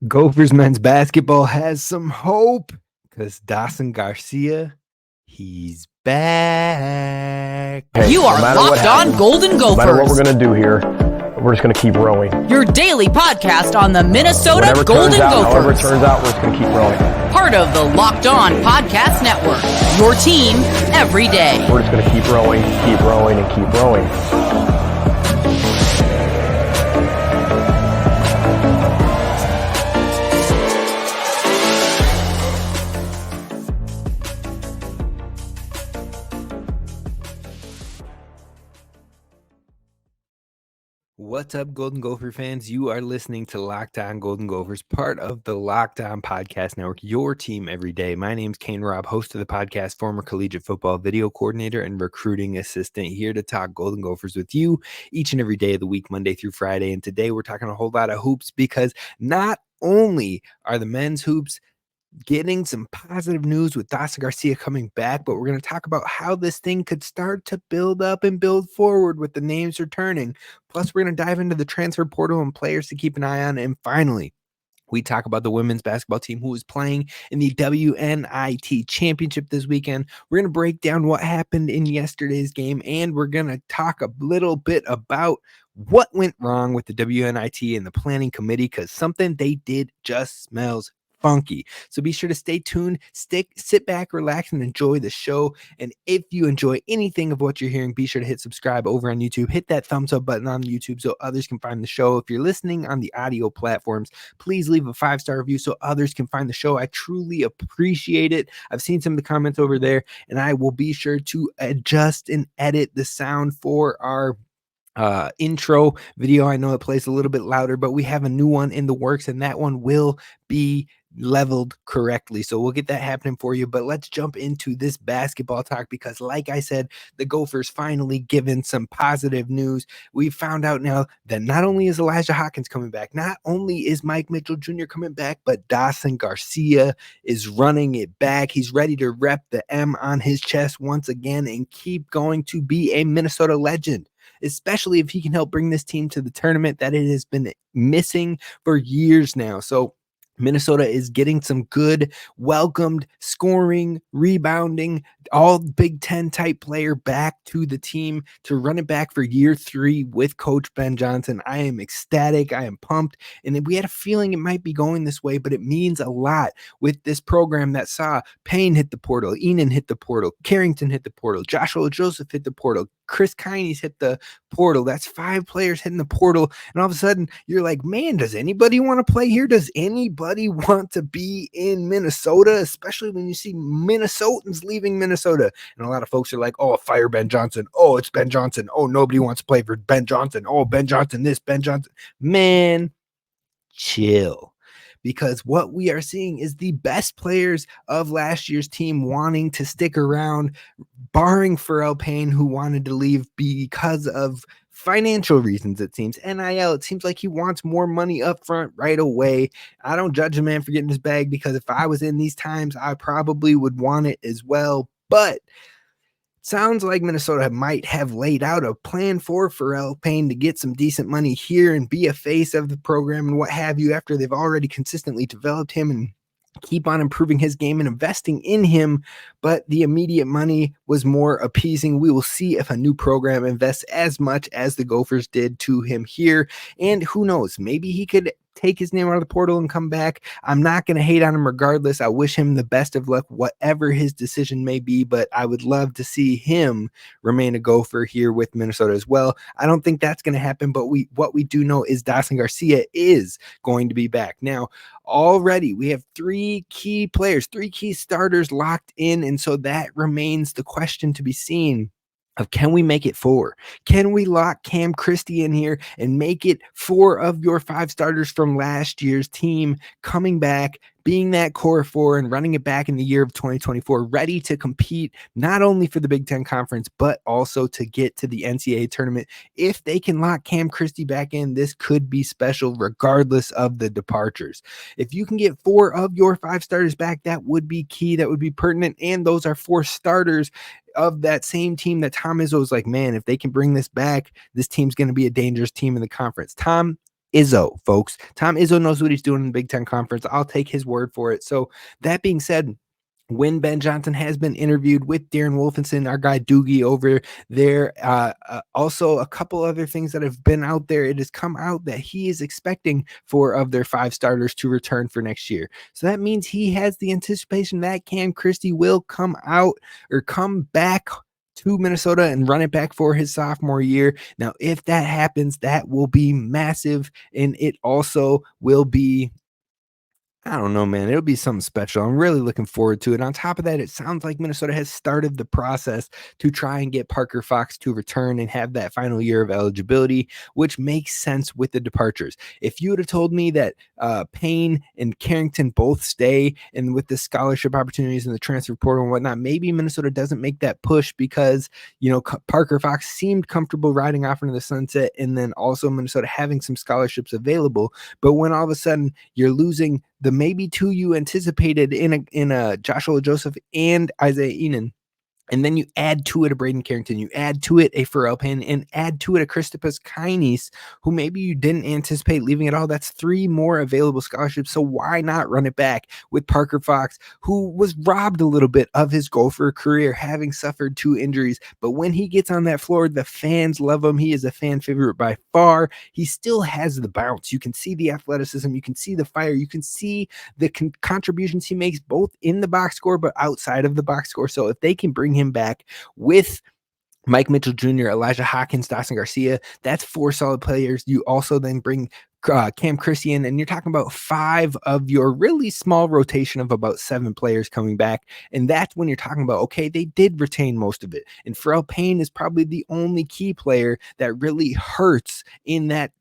Gophers men's basketball has some hope because Dawson Garcia, he's back. You are Locked On Golden Gophers. No matter what we're going to do here, we're just going to keep rowing. Your daily podcast on the Minnesota Whatever Golden Gophers. However it turns out, we're just going to keep rowing. Part of the Locked On Podcast Network. Your team every day. We're just going to keep rowing, and keep rowing. What's up, Golden Gopher fans? You are listening to Locked On Golden Gophers, part of the Locked On Podcast Network, your team every day. My name's Kane Rob, host of the podcast, former collegiate football video coordinator and recruiting assistant, here to talk Golden Gophers with you each and every day of the week, Monday through Friday. And today we're talking a whole lot of hoops because not only are the men's hoops getting some positive news with Dawson Garcia coming back, but we're going to talk about how this thing could start to build up and build forward with the names returning. Plus, we're going to dive into the transfer portal and players to keep an eye on. And finally, we talk about the women's basketball team who is playing in the WNIT Championship this weekend. We're going to break down what happened in yesterday's game, and we're going to talk a little bit about what went wrong with the WNIT and the planning committee, because something they did just smells funky. So be sure to stay tuned, sit back, relax, and enjoy the show. And if you enjoy anything of what you're hearing, be sure to hit subscribe over on YouTube. Hit that thumbs up button on YouTube so others can find the show. If you're listening on the audio platforms, please leave a 5-star review so others can find the show. I truly appreciate it. I've seen some of the comments over there, and I will be sure to adjust and edit the sound for our intro video. I know it plays a little bit louder, but we have a new one in the works, and that one will be leveled correctly. So we'll get that happening for you. But let's jump into this basketball talk because, like I said, the Gophers finally given some positive news. We found out now that not only is Elijah Hawkins coming back, not only is Mike Mitchell Jr. coming back, but Dawson Garcia is running it back. He's ready to rep the M on his chest once again and keep going to be a Minnesota legend, especially if he can help bring this team to the tournament that it has been missing for years now. So Minnesota is getting some good, welcomed, scoring, rebounding, all Big Ten type player back to the team to run it back for year 3 with Coach Ben Johnson. I am ecstatic. I am pumped. And we had a feeling it might be going this way, but it means a lot with this program that saw Payne hit the portal, Enan hit the portal, Carrington hit the portal, Joshua Joseph hit the portal, Chris Kiney's hit the portal. That's 5 players hitting the portal. And all of a sudden you're like, man, does anybody want to play here? Does anybody want to be in Minnesota? Especially when you see Minnesotans leaving Minnesota. And a lot of folks are like, oh, fire Ben Johnson. Oh, it's Ben Johnson. Oh, nobody wants to play for Ben Johnson. Oh, Ben Johnson this, Ben Johnson. Man, chill. Because what we are seeing is the best players of last year's team wanting to stick around, barring Pharrell Payne, who wanted to leave because of financial reasons, it seems. NIL, it seems like he wants more money up front right away. I don't judge a man for getting his bag, because if I was in these times, I probably would want it as well. But sounds like Minnesota might have laid out a plan for Pharrell Payne to get some decent money here and be a face of the program and what have you, after they've already consistently developed him and keep on improving his game and investing in him. But the immediate money was more appeasing. We will see if a new program invests as much as the Gophers did to him here. And who knows, maybe he could take his name out of the portal and come back. I'm not going to hate on him regardless. I wish him the best of luck, whatever his decision may be, but I would love to see him remain a Gopher here with Minnesota as well. I don't think that's going to happen, but what we do know is Dawson Garcia is going to be back. Now, already we have 3 key players, 3 key starters locked in, and so that remains the question to be seen of, can we make it 4? Can we lock Cam Christie in here and make it 4 of your 5 starters from last year's team coming back, being that core 4 and running it back in the year of 2024, ready to compete not only for the Big Ten Conference, but also to get to the NCAA tournament? If they can lock Cam Christie back in, this could be special regardless of the departures. If you can get 4 of your 5 starters back, that would be key. That would be pertinent. And those are 4 starters of that same team that Tom Izzo was like, man, if they can bring this back, this team's going to be a dangerous team in the conference. Tom, Izzo, folks. Tom Izzo knows what he's doing in the Big Ten Conference. I'll take his word for it. So that being said, when Ben Johnson has been interviewed with Darren Wolfenson, our guy Doogie over there, also a couple other things that have been out there, it has come out that he is expecting 4 of their 5 starters to return for next year. So that means he has the anticipation that Cam Christie will come out or come back to Minnesota and run it back for his sophomore year. Now, if that happens, that will be massive, and it also will be, I don't know, man. It'll be something special. I'm really looking forward to it. On top of that, it sounds like Minnesota has started the process to try and get Parker Fox to return and have that final year of eligibility, which makes sense with the departures. If you would have told me that Payne and Carrington both stay, and with the scholarship opportunities in the transfer portal and whatnot, maybe Minnesota doesn't make that push because, Parker Fox seemed comfortable riding off into the sunset, and then also Minnesota having some scholarships available. But when all of a sudden you're losing the maybe 2 you anticipated in a Joshua Joseph and Isaiah Enan, and then you add to it a Braden Carrington, you add to it a Pharrell Payne, and add to it a Christopus Kines, who maybe you didn't anticipate leaving at all. That's 3 more available scholarships. So why not run it back with Parker Fox, who was robbed a little bit of his Gopher career, having suffered 2 injuries. But when he gets on that floor, the fans love him. He is a fan favorite by far. He still has the bounce. You can see the athleticism. You can see the fire. You can see the contributions he makes both in the box score but outside of the box score. So if they can bring him back with Mike Mitchell Jr., Elijah Hawkins, Dawson Garcia, that's 4 solid players. You also then bring Cam Christie in, and you're talking about 5 of your really small rotation of about 7 players coming back. And that's when you're talking about, okay, they did retain most of it. And Pharrell Payne is probably the only key player that really hurts in that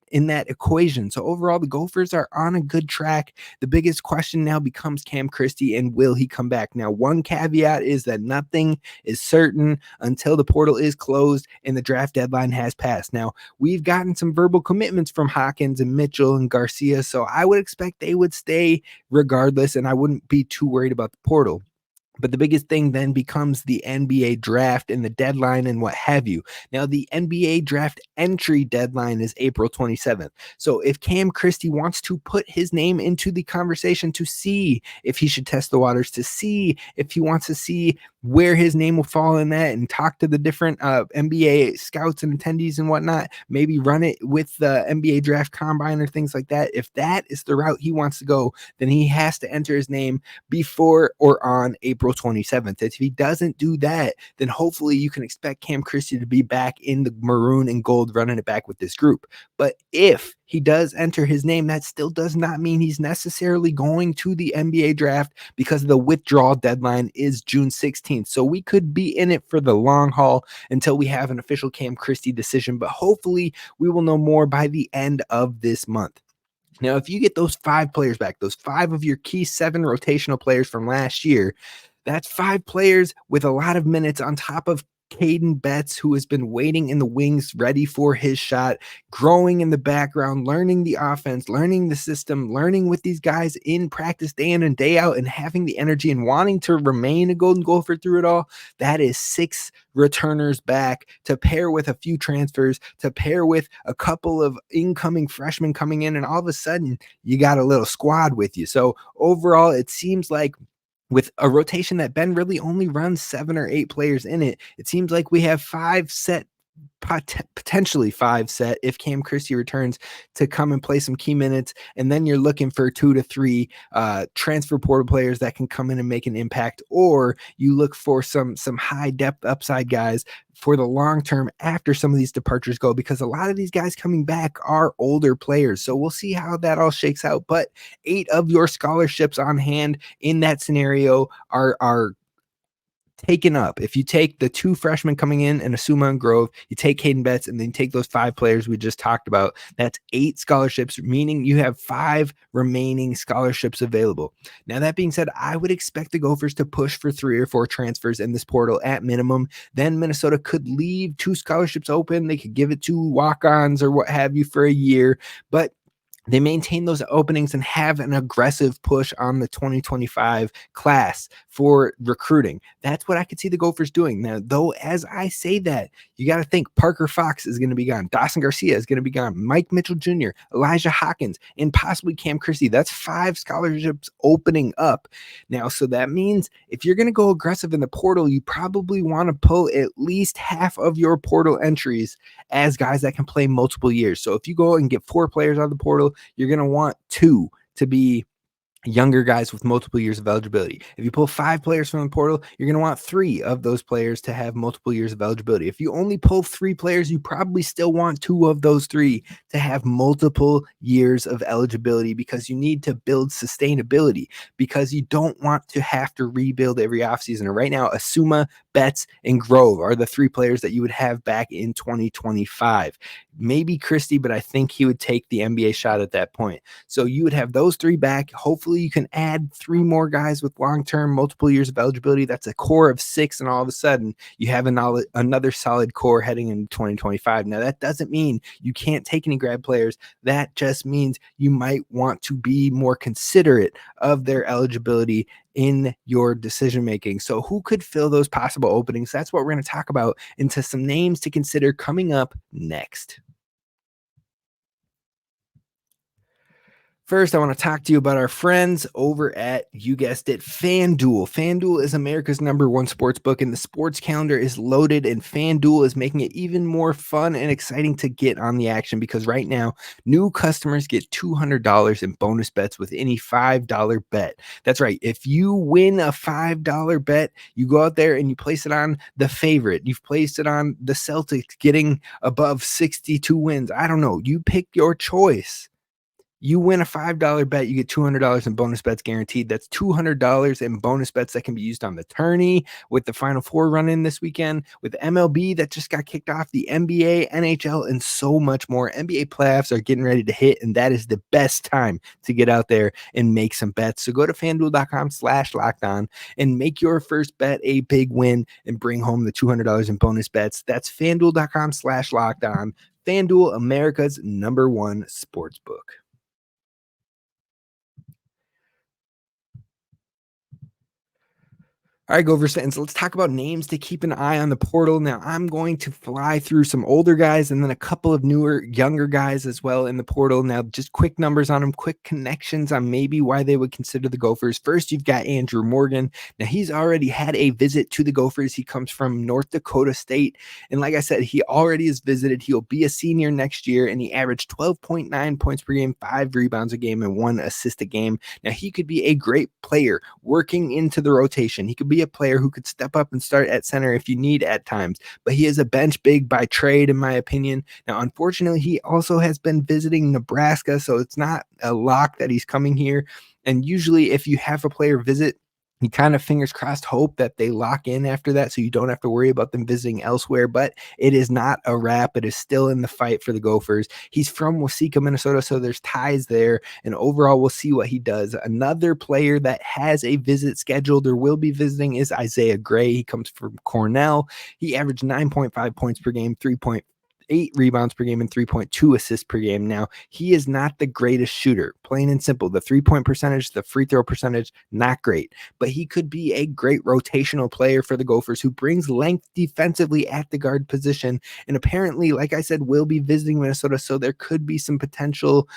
equation. So overall, the Gophers are on a good track. The biggest question now becomes Cam Christie, and will he come back? Now, one caveat is that nothing is certain until the portal is closed and the draft deadline has passed. Now, we've gotten some verbal commitments from Hawkins and Mitchell and Garcia, so I would expect they would stay regardless, and I wouldn't be too worried about the portal. But the biggest thing then becomes the NBA draft and the deadline and what have you. Now, the NBA draft entry deadline is April 27th. So if Cam Christie wants to put his name into the conversation to see if he should test the waters, to see if he wants to see where his name will fall in that, and talk to the different NBA scouts and attendees and whatnot, maybe run it with the NBA draft combine or things like that. If that is the route he wants to go, then he has to enter his name before or on April 27th. If he doesn't do that, then hopefully you can expect Cam Christie to be back in the maroon and gold running it back with this group. But if he does enter his name, that still does not mean he's necessarily going to the NBA draft, because the withdrawal deadline is June 16th. So we could be in it for the long haul until we have an official Cam Christie decision, but hopefully we will know more by the end of this month. Now, if you get those 5 players back, those 5 of your key 7 rotational players from last year, that's 5 players with a lot of minutes on top of Caden Betts, who has been waiting in the wings, ready for his shot, growing in the background, learning the offense, learning the system, learning with these guys in practice day in and day out, and having the energy and wanting to remain a Golden Gopher through it all. That is 6 returners back to pair with a few transfers, to pair with a couple of incoming freshmen coming in, and all of a sudden you got a little squad with you. So overall, it seems like with a rotation that Ben really only runs 7 or 8 players in it, it seems like we have 5 set, potentially 5 set if Cam Christie returns to come and play some key minutes. And then you're looking for 2 to 3 transfer portal players that can come in and make an impact, or you look for some high depth upside guys for the long term after some of these departures go, because a lot of these guys coming back are older players. So we'll see how that all shakes out. But 8 of your scholarships on hand in that scenario are taken up. If you take the 2 freshmen coming in and Asuma and Grove, you take Caden Betts, and then you take those 5 players we just talked about, that's 8 scholarships, meaning you have 5 remaining scholarships available. Now, that being said, I would expect the Gophers to push for 3 or 4 transfers in this portal at minimum. Then Minnesota could leave 2 scholarships open. They could give it to walk-ons or what have you for a year, but they maintain those openings and have an aggressive push on the 2025 class for recruiting. That's what I could see the Gophers doing. Now, though, as I say that, you got to think Parker Fox is going to be gone. Dawson Garcia is going to be gone. Mike Mitchell Jr., Elijah Hawkins, and possibly Cam Christie. That's 5 scholarships opening up. Now, so that means if you're going to go aggressive in the portal, you probably want to pull at least half of your portal entries as guys that can play multiple years. So if you go and get 4 players out of the portal, you're going to want 2 to be younger guys with multiple years of eligibility. If you pull 5 players from the portal, you're going to want 3 of those players to have multiple years of eligibility. If you only pull 3 players, you probably still want 2 of those 3 to have multiple years of eligibility, because you need to build sustainability, because you don't want to have to rebuild every offseason. And right now, Asuma, Betts, and Grove are the 3 players that you would have back in 2025. Maybe Christie, but I think he would take the NBA shot at that point. So you would have those 3 back. Hopefully you can add 3 more guys with long-term multiple years of eligibility. That's a core of 6, and all of a sudden you have another solid core heading into 2025. Now, that doesn't mean you can't take any grad players. That just means you might want to be more considerate of their eligibility in your decision making. So who could fill those possible openings? That's what we're going to talk about, into some names to consider coming up next. First, I want to talk to you about our friends over at, you guessed it, FanDuel. FanDuel is America's #1 sports book, and the sports calendar is loaded, and FanDuel is making it even more fun and exciting to get on the action, because right now, new customers get $200 in bonus bets with any $5 bet. That's right. If you win a $5 bet, you go out there and you place it on the favorite. You've placed it on the Celtics getting above 62 wins. I don't know. You pick your choice. You win a $5 bet, you get $200 in bonus bets guaranteed. That's $200 in bonus bets that can be used on the tourney, with the Final Four run-in this weekend, with MLB that just got kicked off, the NBA, NHL, and so much more. NBA playoffs are getting ready to hit, and that is the best time to get out there and make some bets. So go to FanDuel.com/lockedon and make your first bet a big win and bring home the $200 in bonus bets. That's FanDuel.com/lockedon. FanDuel, America's #1 sportsbook. All right, Gophers fans, let's talk about names to keep an eye on the portal. Now, I'm going to fly through some older guys and then a couple of newer, younger guys as well in the portal. Now, just quick numbers on them, quick connections on maybe why they would consider the Gophers. First, you've got Andrew Morgan. Now, he's already had a visit to the Gophers. He comes from North Dakota State. And like I said, he already has visited. He'll be a senior next year, and he averaged 12.9 points per game, 5 rebounds a game, and 1 assist a game. Now, he could be a great player working into the rotation. He could be a player who could step up and start at center if you need at times, but he is a bench big by trade, in my opinion. Now, unfortunately, he also has been visiting Nebraska, so it's not a lock that he's coming here. And usually if you have a player visit, you kind of fingers crossed hope that they lock in after that, so you don't have to worry about them visiting elsewhere. But it is not a wrap. It is still in the fight for the Gophers. He's from Waseca, Minnesota, so there's ties there. And overall, we'll see what he does. Another player that has a visit scheduled or will be visiting is Isaiah Gray. He comes from Cornell. He averaged 9.5 points per game, 3.8 rebounds per game, and 3.2 assists per game. Now, he is not the greatest shooter, plain and simple. The 3-point percentage, the free throw percentage, not great, but he could be a great rotational player for the Gophers who brings length defensively at the guard position. And apparently, like I said, will be visiting Minnesota, so there could be some potential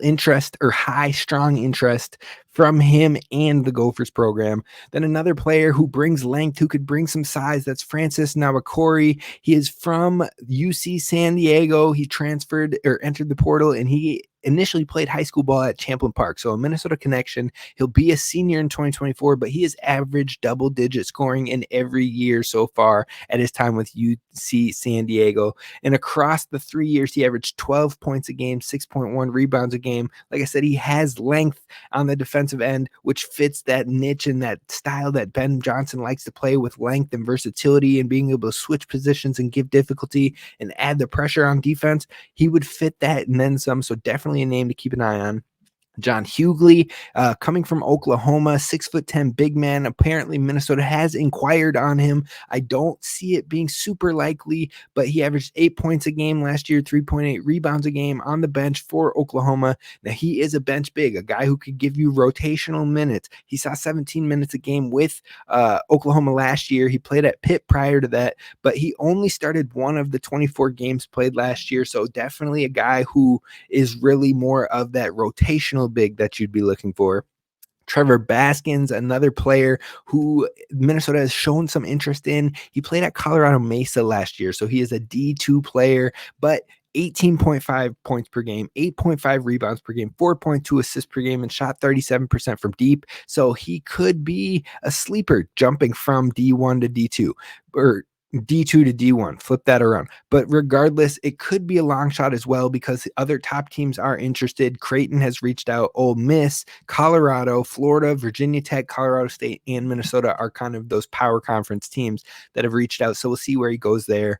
interest, or strong interest from him and the Gophers program. Then another player who brings length, who could bring some size, that's Francis Nawakori. He is from UC San Diego. He transferred or entered the portal, and he initially played high school ball at Champlin Park. So a Minnesota connection. He'll be a senior in 2024, but he has averaged double-digit scoring in every year so far at his time with UC San Diego. And across the 3 years, he averaged 12 points a game, 6.1 rebounds a game. Like I said, he has length on the defensive end, which fits that niche and that style that Ben Johnson likes to play, with length and versatility and being able to switch positions and give difficulty and add the pressure on defense. He would fit that and then some. So definitely a name to keep an eye on. John Hughley, coming from Oklahoma, 6'10" big man. Apparently, Minnesota has inquired on him. I don't see it being super likely, but he averaged 8 points a game last year, 3.8 rebounds a game on the bench for Oklahoma. Now, he is a bench big, a guy who could give you rotational minutes. He saw 17 minutes a game with Oklahoma last year. He played at Pitt prior to that, but he only started one of the 24 games played last year. So definitely a guy who is really more of that rotational big that you'd be looking for. Trevor Baskins, another player who Minnesota has shown some interest in. He played at Colorado Mesa last year, so he is a D2 player, but 18.5 points per game, 8.5 rebounds per game, 4.2 assists per game, and shot 37% from deep. So he could be a sleeper jumping from D1 to D2, or D2 to D1, flip that around. But regardless, it could be a long shot as well because other top teams are interested. Creighton has reached out. Ole Miss, Colorado, Florida, Virginia Tech, Colorado State, and Minnesota are kind of those power conference teams that have reached out. So we'll see where he goes there.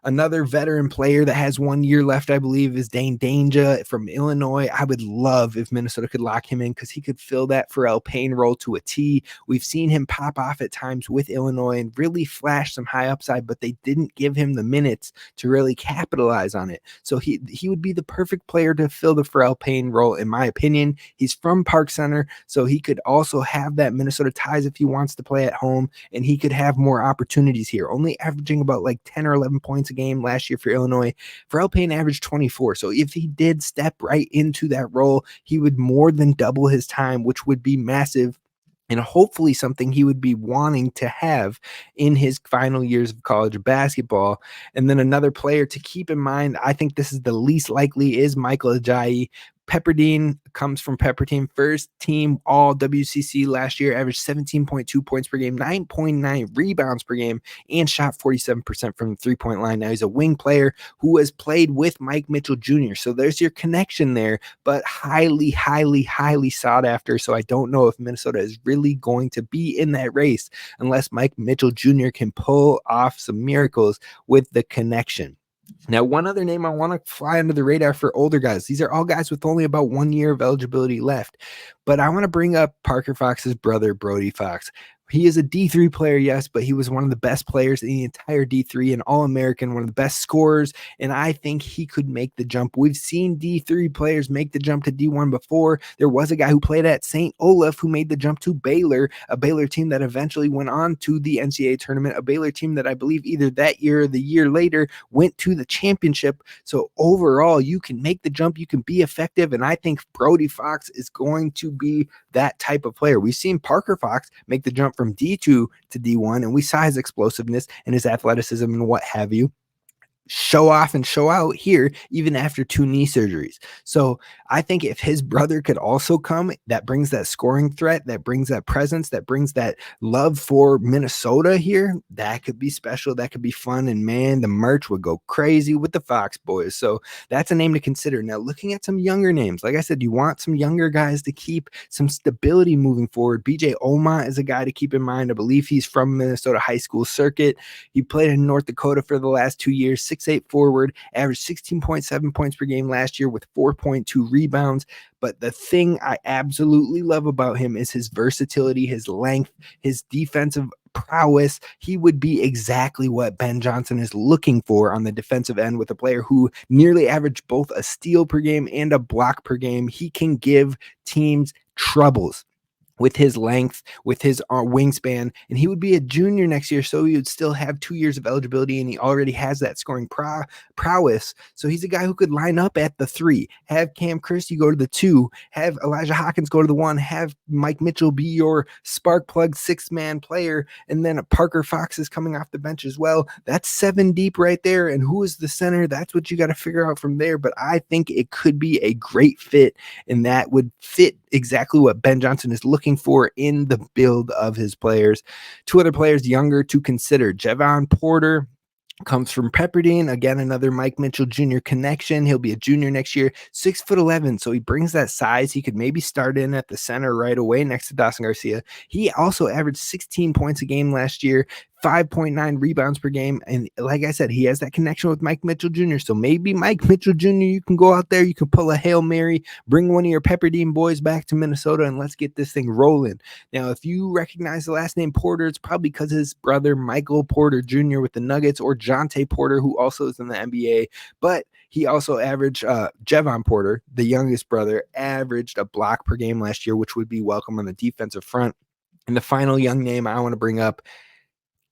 Another veteran player that has 1 year left, I believe, is Dane Danger from Illinois. I would love if Minnesota could lock him in because he could fill that Pharrell Payne role to a T. We've seen him pop off at times with Illinois and really flash some high upside, but they didn't give him the minutes to really capitalize on it. So he would be the perfect player to fill the Pharrell Payne role, in my opinion. He's from Park Center, so he could also have that Minnesota ties if he wants to play at home, and he could have more opportunities here. Only averaging about like 10 or 11 points a game last year for Illinois. Pharrell Payne averaged 24. So if he did step right into that role, he would more than double his time, which would be massive. And hopefully something he would be wanting to have in his final years of college basketball. And then another player to keep in mind, I think this is the least likely, is Michael Ajayi. Pepperdine comes from Pepperdine, first team all WCC last year, averaged 17.2 points per game, 9.9 rebounds per game, and shot 47% from the three-point line. Now he's a wing player who has played with Mike Mitchell Jr. So there's your connection there, but highly, highly, highly sought after. So I don't know if Minnesota is really going to be in that race unless Mike Mitchell Jr. can pull off some miracles with the connection. Now, one other name I want to fly under the radar for older guys. These are all guys with only about 1 year of eligibility left. But I want to bring up Parker Fox's brother, Brody Fox. He is a D3 player, yes, but he was one of the best players in the entire D3, an All-American, one of the best scorers, and I think he could make the jump. We've seen D3 players make the jump to D1 before. There was a guy who played at St. Olaf who made the jump to Baylor, a Baylor team that eventually went on to the NCAA tournament, a Baylor team that I believe either that year or the year later went to the championship. So overall, you can make the jump, you can be effective, and I think Brody Fox is going to be that type of player. We've seen Parker Fox make the jump from D2 to D1, and we saw his explosiveness and his athleticism and what have you show off and show out here even after 2 knee surgeries. So I think if his brother could also come, that brings that scoring threat, that brings that presence, that brings that love for Minnesota here, that could be special, that could be fun, and man, the merch would go crazy with the Fox boys. So that's a name to consider. Now, looking at some younger names, like I said, you want some younger guys to keep some stability moving forward. BJ Omont is a guy to keep in mind. I believe he's from Minnesota high school circuit. He played in North Dakota for the last 2 years, 6'8" forward, averaged 16.7 points per game last year with 4.2 rebounds. But the thing I absolutely love about him is his versatility, his length, his defensive prowess. He would be exactly what Ben Johnson is looking for on the defensive end, with a player who nearly averaged both a steal per game and a block per game. He can give teams troubles with his length, with his wingspan, and he would be a junior next year, so he would still have 2 years of eligibility, and he already has that scoring prowess. So he's a guy who could line up at the 3, have Cam Christie go to the 2, have Elijah Hawkins go to the 1, have Mike Mitchell be your spark plug 6-man player, and then Parker Fox is coming off the bench as well. That's 7 deep right there, and who is the center? That's what you got to figure out from there, but I think it could be a great fit, and that would fit exactly what Ben Johnson is looking for in the build of his players. 2 other players younger to consider. Javon Porter comes from Pepperdine. Again, another Mike Mitchell Jr. connection. He'll be a junior next year, 6'11". So he brings that size. He could maybe start in at the center right away next to Dawson Garcia. He also averaged 16 points a game last year, 5.9 rebounds per game. And like I said, he has that connection with Mike Mitchell Jr. So maybe Mike Mitchell Jr., you can go out there, you can pull a Hail Mary, bring one of your Pepperdine boys back to Minnesota, and let's get this thing rolling. Now, if you recognize the last name Porter, it's probably because his brother Michael Porter Jr. with the Nuggets, or Jonte Porter, who also is in the NBA. But he also averaged, Jevon Porter, the youngest brother, averaged a block per game last year, which would be welcome on the defensive front. And the final young name I want to bring up,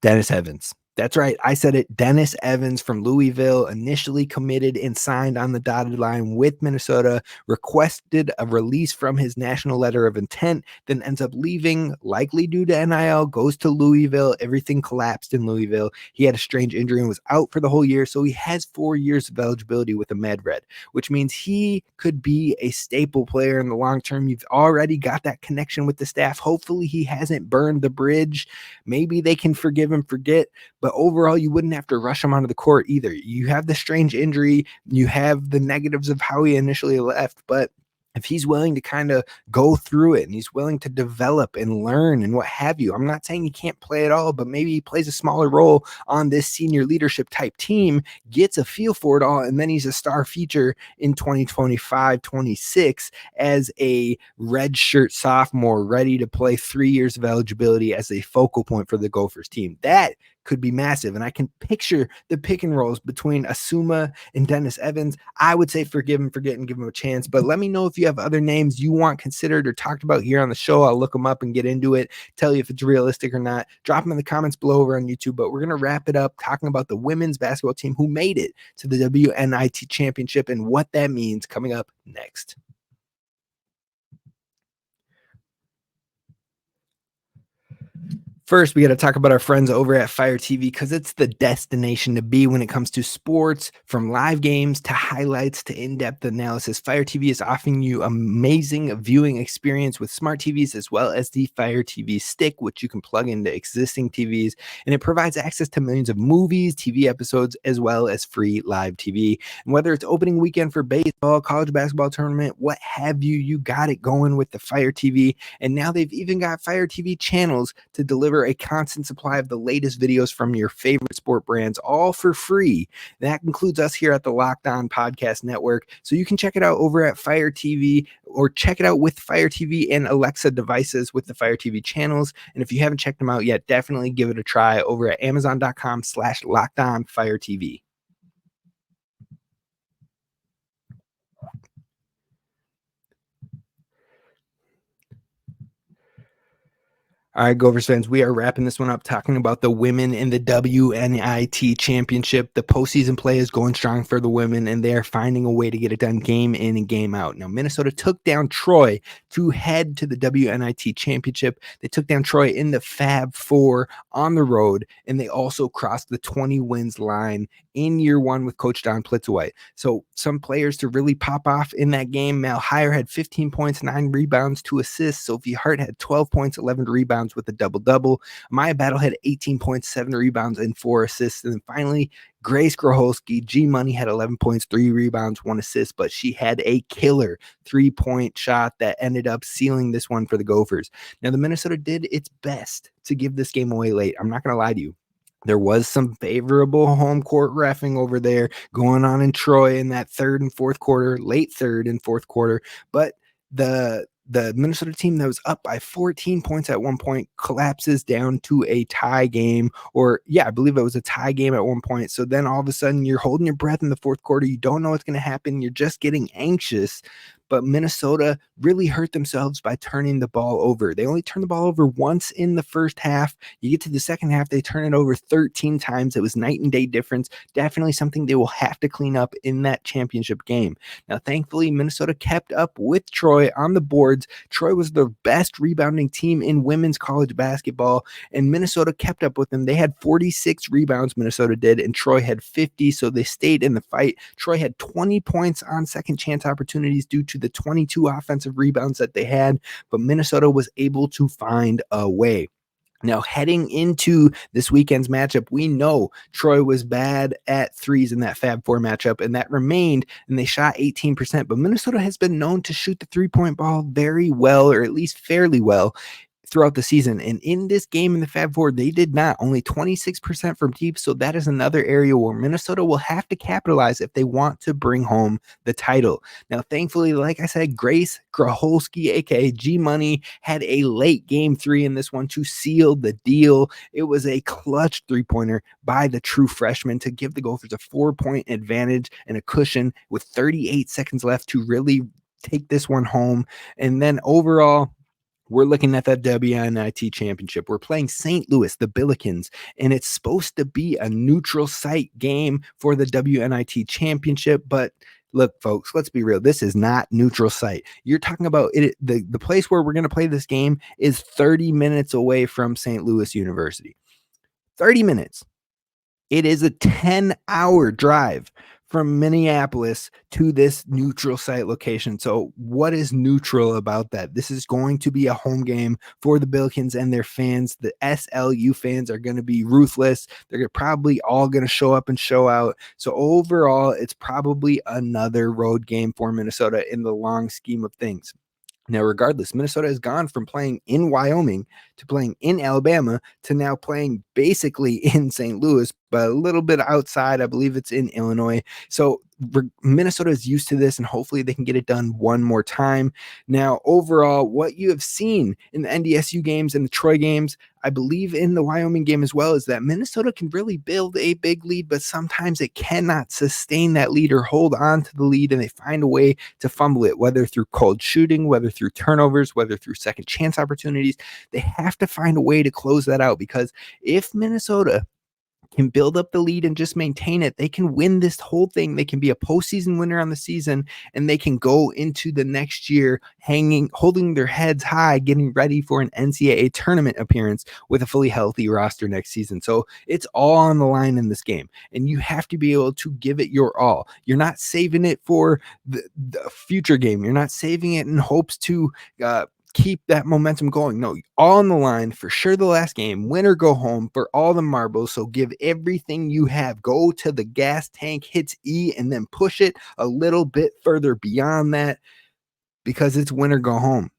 Dennis Evans. That's right. I said it. Dennis Evans from Louisville, initially committed and signed on the dotted line with Minnesota, requested a release from his national letter of intent, then ends up leaving, likely due to NIL, goes to Louisville. Everything collapsed in Louisville. He had a strange injury and was out for the whole year. So he has 4 years of eligibility with a Med Red, which means he could be a staple player in the long term. You've already got that connection with the staff. Hopefully he hasn't burned the bridge. Maybe they can forgive and forget. But overall, you wouldn't have to rush him onto the court either. You have the strange injury. You have the negatives of how he initially left. But if he's willing to kind of go through it and he's willing to develop and learn and what have you, I'm not saying he can't play at all, but maybe he plays a smaller role on this senior leadership type team, gets a feel for it all, and then he's a star feature in 2025-26 as a redshirt sophomore ready to play 3 years of eligibility as a focal point for the Gophers team. That could be massive. And I can picture the pick and rolls between Asuma and Dennis Evans. I would say forgive him, forget, and give him a chance. But let me know if you have other names you want considered or talked about here on the show. I'll look them up and get into it, tell you if it's realistic or not. Drop them in the comments below over on YouTube. But we're going to wrap it up talking about the women's basketball team who made it to the WNIT Championship and what that means coming up next. First, we got to talk about our friends over at Fire TV because it's the destination to be when it comes to sports, from live games to highlights to in-depth analysis. Fire TV is offering you amazing viewing experience with smart TVs as well as the Fire TV Stick, which you can plug into existing TVs, and it provides access to millions of movies, TV episodes, as well as free live TV. And whether it's opening weekend for baseball, college basketball tournament, what have you, you got it going with the Fire TV. And now they've even got Fire TV channels to deliver a constant supply of the latest videos from your favorite sport brands, all for free. That includes us here at the Locked On Podcast Network. So you can check it out over at Fire TV, or check it out with Fire TV and Alexa devices with the Fire TV channels. And if you haven't checked them out yet, definitely give it a try over at amazon.com/LockedOnFireTV. All right, Gophers fans, we are wrapping this one up talking about the women in the WNIT Championship. The postseason play is going strong for the women, and they are finding a way to get it done game in and game out. Now, Minnesota took down Troy to head to the WNIT Championship. They took down Troy in the Fab Four on the road, and they also crossed the 20 wins line in year one with Coach Don Plitzwhite. So some players to really pop off in that game. Mal Heyer had 15 points, 9 rebounds, 2 assists. Sophie Hart had 12 points, 11 rebounds with a double-double. Maya Battle had 18 points, 7 rebounds, and 4 assists. And then finally, Grace Groholski, G-Money, had 11 points, 3 rebounds, 1 assist, but she had a killer 3-point shot that ended up sealing this one for the Gophers. Now, the Minnesota did its best to give this game away late. I'm not going to lie to you. There was some favorable home court reffing over there going on in Troy in that third and fourth quarter, late third and fourth quarter, but the Minnesota team that was up by 14 points at one point collapses down to a tie game, or I believe it was a tie game at one point. So then all of a sudden you're holding your breath in the fourth quarter. You don't know what's going to happen. You're just getting anxious. But Minnesota really hurt themselves by turning the ball over. They only turned the ball over once in the first half. You get to the second half, they turn it over 13 times. It was night and day difference. Definitely something they will have to clean up in that championship game. Now, thankfully, Minnesota kept up with Troy on the boards. Troy was the best rebounding team in women's college basketball, and Minnesota kept up with them. They had 46 rebounds, Minnesota did, and Troy had 50, so they stayed in the fight. Troy had 20 points on second chance opportunities due to the 22 offensive rebounds that they had, but Minnesota was able to find a way. Now, heading into this weekend's matchup, we know Troy was bad at threes in that Fab Four matchup, and that remained, and they shot 18%, but Minnesota has been known to shoot the three-point ball very well, or at least fairly well, throughout the season. And in this game in the Fab Four, they did not. Only 26% from deep. So that is another area where Minnesota will have to capitalize if they want to bring home the title. Now, thankfully, like I said, Grace Graholski, aka G Money, had a late game 3 in this one to seal the deal. It was a clutch 3-pointer by the true freshman to give the Gophers a 4-point advantage and a cushion with 38 seconds left to really take this one home. And then overall, we're looking at that WNIT Championship. We're playing St. Louis, the Billikens, and it's supposed to be a neutral site game for the WNIT Championship. But look, folks, let's be real. This is not neutral site. You're talking about it. The place where we're going to play this game is 30 minutes away from St. Louis University. 30 minutes. It is a 10-hour drive from Minneapolis to this neutral site location. So what is neutral about that? This is going to be a home game for the Billikens and their fans. The SLU fans are going to be ruthless. They're probably all going to show up and show out. So overall, it's probably another road game for Minnesota in the long scheme of things. Now, regardless, Minnesota has gone from playing in Wyoming to playing in Alabama to now playing basically in St. Louis, but a little bit outside. I believe it's in Illinois. So Minnesota is used to this, and hopefully they can get it done one more time. Now, overall, what you have seen in the NDSU games and the Troy games, I believe in the Wyoming game as well, is that Minnesota can really build a big lead, but sometimes it cannot sustain that lead or hold on to the lead, and they find a way to fumble it, whether through cold shooting, whether through turnovers, whether through second chance opportunities. They have to find a way to close that out, because if Minnesota can build up the lead and just maintain it, they can win this whole thing. They can be a postseason winner on the season, and they can go into the next year holding their heads high, getting ready for an NCAA tournament appearance with a fully healthy roster next season. So it's all on the line in this game, and you have to be able to give it your all. You're not saving it for the future game. You're not saving it in hopes to keep that momentum going. No, all on the line for sure. The last game, win or go home for all the marbles. So give everything you have. Go to the gas tank, hits E, and then push it a little bit further beyond that, because it's win or go home.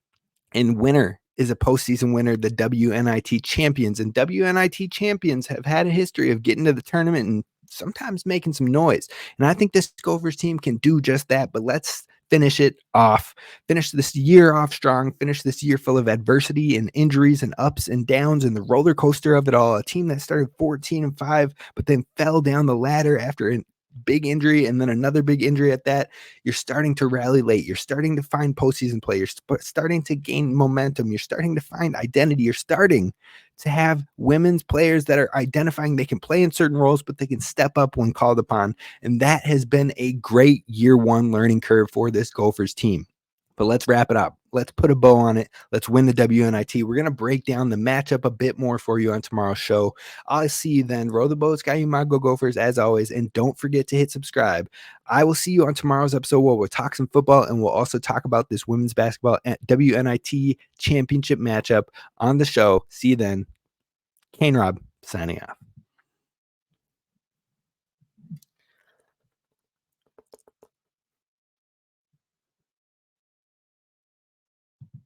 And winner is a postseason winner, the WNIT champions. And WNIT champions have had a history of getting to the tournament and sometimes making some noise. And I think this Gophers team can do just that. But let's finish it off, finish this year off strong, finish this year full of adversity and injuries and ups and downs and the roller coaster of it all. A team that started 14-5, but then fell down the ladder after a big injury and then another big injury at that. You're starting to rally late. You're starting to find postseason play. You're starting to gain momentum. You're starting to find identity. You're starting to have women's players that are identifying they can play in certain roles, but they can step up when called upon. And that has been a great year one learning curve for this Gophers team. But let's wrap it up. Let's put a bow on it. Let's win the WNIT. We're going to break down the matchup a bit more for you on tomorrow's show. I'll see you then. Row the boat, Sky Go Gophers, as always. And don't forget to hit subscribe. I will see you on tomorrow's episode where we'll talk some football, and we'll also talk about this women's basketball WNIT championship matchup on the show. See you then. Kane Rob signing off.